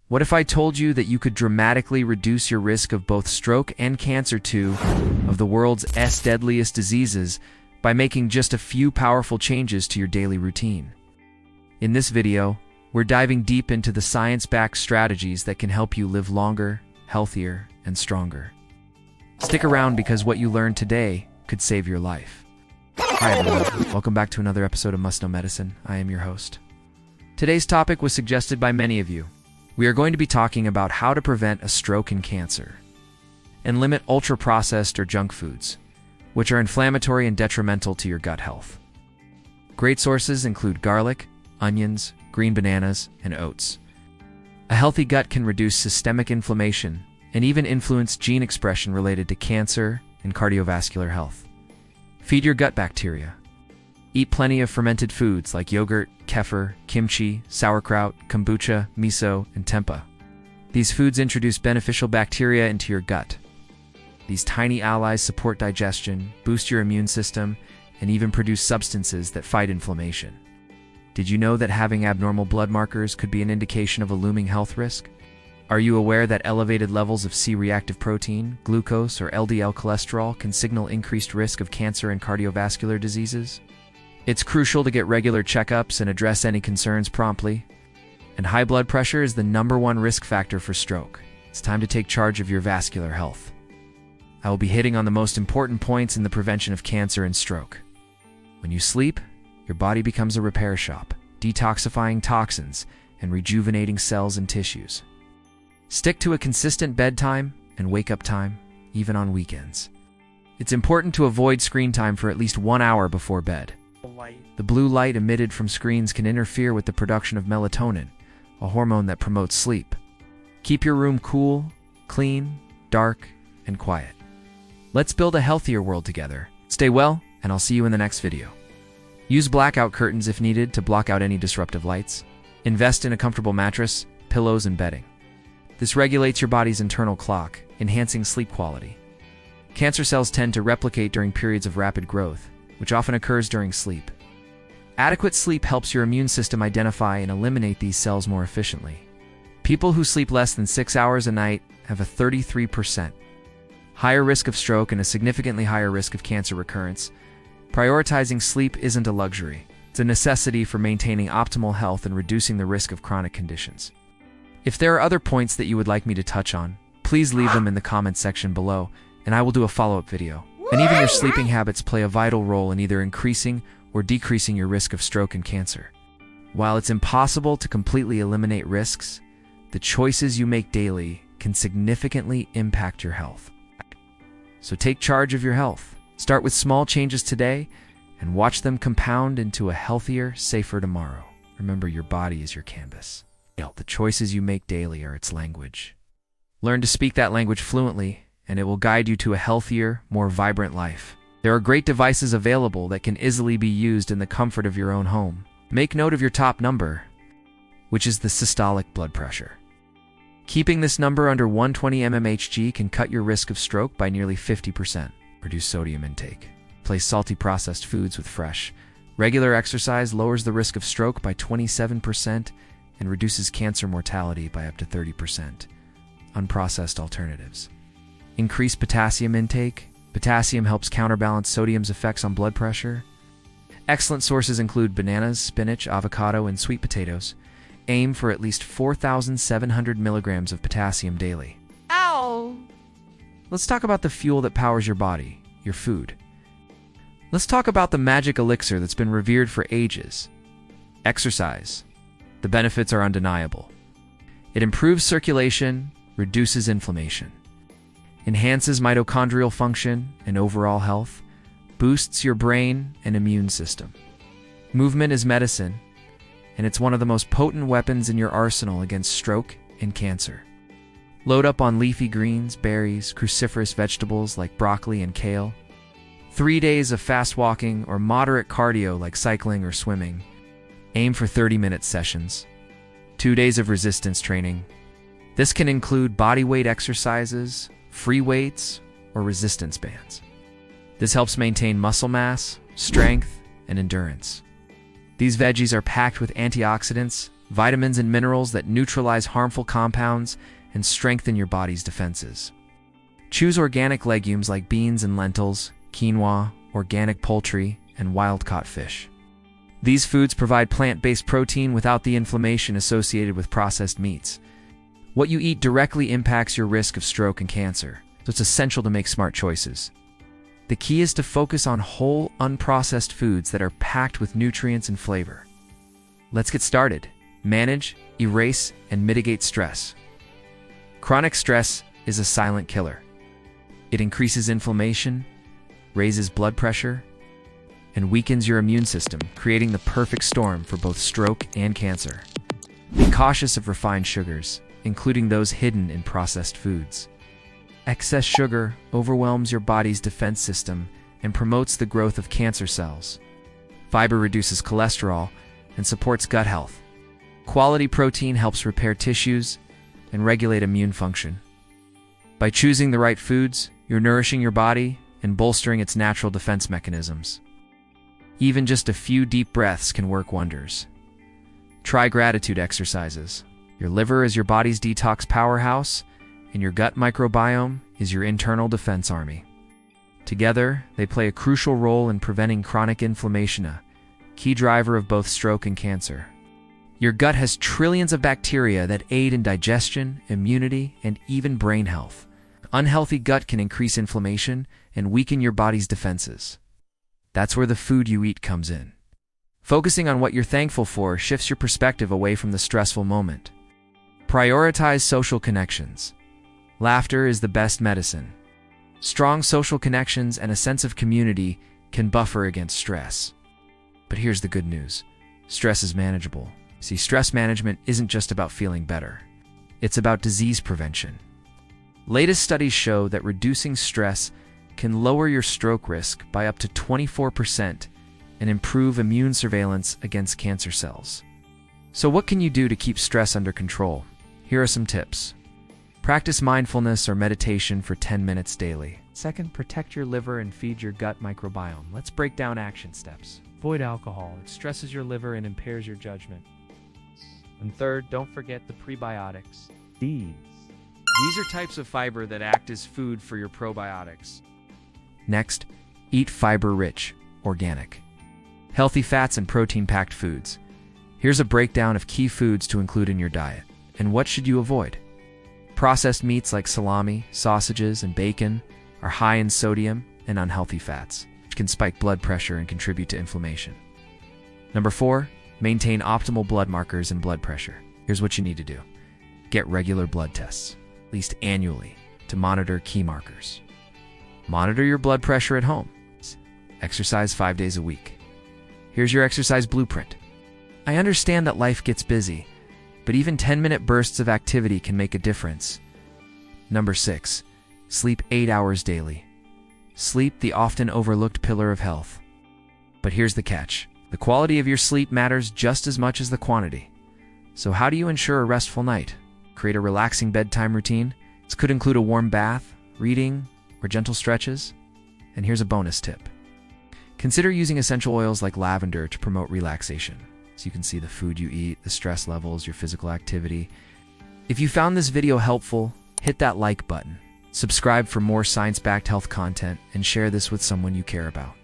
What if I told you that you could dramatically reduce your risk of both stroke and cancer, two of the world's deadliest diseases, by making just a few powerful changes to your daily routine? In this video, we're diving deep into the science-backed strategies that can help you live longer, healthier, and stronger. Stick around because what you learn today could save your life. Hi everyone, welcome back to another episode of Must Know Medicine. I am your host. Today's topic was suggested by many of you. We are going to be talking about how to prevent a stroke and cancer, and limit ultra-processed or junk foods, which are inflammatory and detrimental to your gut health. Great sources include garlic, onions, green bananas, and oats. A healthy gut can reduce systemic inflammation and even influence gene expression related to cancer and cardiovascular health. Feed your gut bacteria. Eat plenty of fermented foods like yogurt, kefir, kimchi, sauerkraut, kombucha, miso, and tempeh. These foods introduce beneficial bacteria into your gut. These tiny allies support digestion, boost your immune system, and even produce substances that fight inflammation. Did you know that having abnormal blood markers could be an indication of a looming health risk? Are you aware that elevated levels of C-reactive protein, glucose, or LDL cholesterol can signal increased risk of cancer and cardiovascular diseases? It's crucial to get regular checkups and address any concerns promptly. And high blood pressure is the #1 risk factor for stroke. It's time to take charge of your vascular health. I will be hitting on the most important points in the prevention of cancer and stroke. When you sleep, your body becomes a repair shop, detoxifying toxins and rejuvenating cells and tissues. Stick to a consistent bedtime and wake-up time, even on weekends. It's important to avoid screen time for at least 1 hour before bed. The blue light emitted from screens can interfere with the production of melatonin, a hormone that promotes sleep. Keep your room cool, clean, dark, and quiet. Let's build a healthier world together. Stay well, and I'll see you in the next video. Use blackout curtains if needed to block out any disruptive lights. Invest in a comfortable mattress, pillows, and bedding. This regulates your body's internal clock, enhancing sleep quality. Cancer cells tend to replicate during periods of rapid growth, which often occurs during sleep. Adequate sleep helps your immune system identify and eliminate these cells more efficiently. People who sleep less than 6 hours a night have a 33% higher risk of stroke and a significantly higher risk of cancer recurrence. Prioritizing sleep isn't a luxury. It's a necessity for maintaining optimal health and reducing the risk of chronic conditions. If there are other points that you would like me to touch on, please leave them in the comments section below, and I will do a follow-up video. And even your sleeping habits play a vital role in either increasing or decreasing your risk of stroke and cancer. While it's impossible to completely eliminate risks, the choices you make daily can significantly impact your health. So take charge of your health. Start with small changes today and watch them compound into a healthier, safer tomorrow. Remember, your body is your canvas. The choices you make daily are its language. Learn to speak that language fluently, and it will guide you to a healthier, more vibrant life. There are great devices available that can easily be used in the comfort of your own home. Make note of your top number, which is the systolic blood pressure. Keeping this number under 120 mmHg can cut your risk of stroke by nearly 50%. Reduce sodium intake. Replace salty processed foods with fresh. Regular exercise lowers the risk of stroke by 27% and reduces cancer mortality by up to 30%. Unprocessed alternatives. Increase potassium intake. Potassium helps counterbalance sodium's effects on blood pressure. Excellent sources include bananas, spinach, avocado, and sweet potatoes. Aim for at least 4,700 milligrams of potassium daily. Ow! Let's talk about the fuel that powers your body, your food. Let's talk about the magic elixir that's been revered for ages. Exercise. The benefits are undeniable. It improves circulation, reduces inflammation, enhances mitochondrial function and overall health, boosts your brain and immune system. Movement is medicine, and it's one of the most potent weapons in your arsenal against stroke and cancer. Load up on leafy greens, berries, cruciferous vegetables like broccoli and kale. 3 days of fast walking or moderate cardio like cycling or swimming. Aim for 30-minute sessions. 2 days of resistance training. This can include body weight exercises, free weights, or resistance bands. This helps maintain muscle mass, strength, and endurance. These veggies are packed with antioxidants, vitamins and minerals that neutralize harmful compounds and strengthen your body's defenses. Choose organic legumes like beans and lentils, quinoa, organic poultry, and wild-caught fish. These foods provide plant-based protein without the inflammation associated with processed meats. What you eat directly impacts your risk of stroke and cancer, so it's essential to make smart choices. The key is to focus on whole, unprocessed foods that are packed with nutrients and flavor. Let's get started. Manage, erase, and mitigate stress. Chronic stress is a silent killer. It increases inflammation, raises blood pressure, and weakens your immune system, creating the perfect storm for both stroke and cancer. Be cautious of refined sugars, including those hidden in processed foods. Excess sugar overwhelms your body's defense system and promotes the growth of cancer cells. Fiber reduces cholesterol and supports gut health. Quality protein helps repair tissues and regulate immune function. By choosing the right foods, you're nourishing your body and bolstering its natural defense mechanisms. Even just a few deep breaths can work wonders. Try gratitude exercises. Your liver is your body's detox powerhouse, and your gut microbiome is your internal defense army. Together, they play a crucial role in preventing chronic inflammation, a key driver of both stroke and cancer. Your gut has trillions of bacteria that aid in digestion, immunity, and even brain health. Unhealthy gut can increase inflammation and weaken your body's defenses. That's where the food you eat comes in. Focusing on what you're thankful for shifts your perspective away from the stressful moment. Prioritize social connections. Laughter is the best medicine. Strong social connections and a sense of community can buffer against stress. But here's the good news. Stress is manageable. See, stress management isn't just about feeling better. It's about disease prevention. Latest studies show that reducing stress can lower your stroke risk by up to 24% and improve immune surveillance against cancer cells. So what can you do to keep stress under control? Here are some tips. Practice mindfulness or meditation for 10 minutes daily. Second, protect your liver and feed your gut microbiome. Let's break down action steps. Avoid alcohol. It stresses your liver and impairs your judgment. And third, don't forget the prebiotics. These are types of fiber that act as food for your probiotics. Next, eat fiber-rich, organic, healthy fats and protein-packed foods. Here's a breakdown of key foods to include in your diet. And what should you avoid? Processed meats like salami, sausages, and bacon are high in sodium and unhealthy fats, which can spike blood pressure and contribute to inflammation. Number 4, maintain optimal blood markers and blood pressure. Here's what you need to do. Get regular blood tests, at least annually, to monitor key markers. Monitor your blood pressure at home. Exercise 5 days a week. Here's your exercise blueprint. I understand that life gets busy, but even 10-minute bursts of activity can make a difference. Number 6, sleep 8 hours daily. Sleep, the often overlooked pillar of health. But here's the catch. The quality of your sleep matters just as much as the quantity. So how do you ensure a restful night? Create a relaxing bedtime routine. This could include a warm bath, reading, or gentle stretches. And here's a bonus tip. Consider using essential oils like lavender to promote relaxation. So you can see the food you eat, the stress levels, your physical activity. If you found this video helpful, hit that like button. Subscribe for more science-backed health content and share this with someone you care about.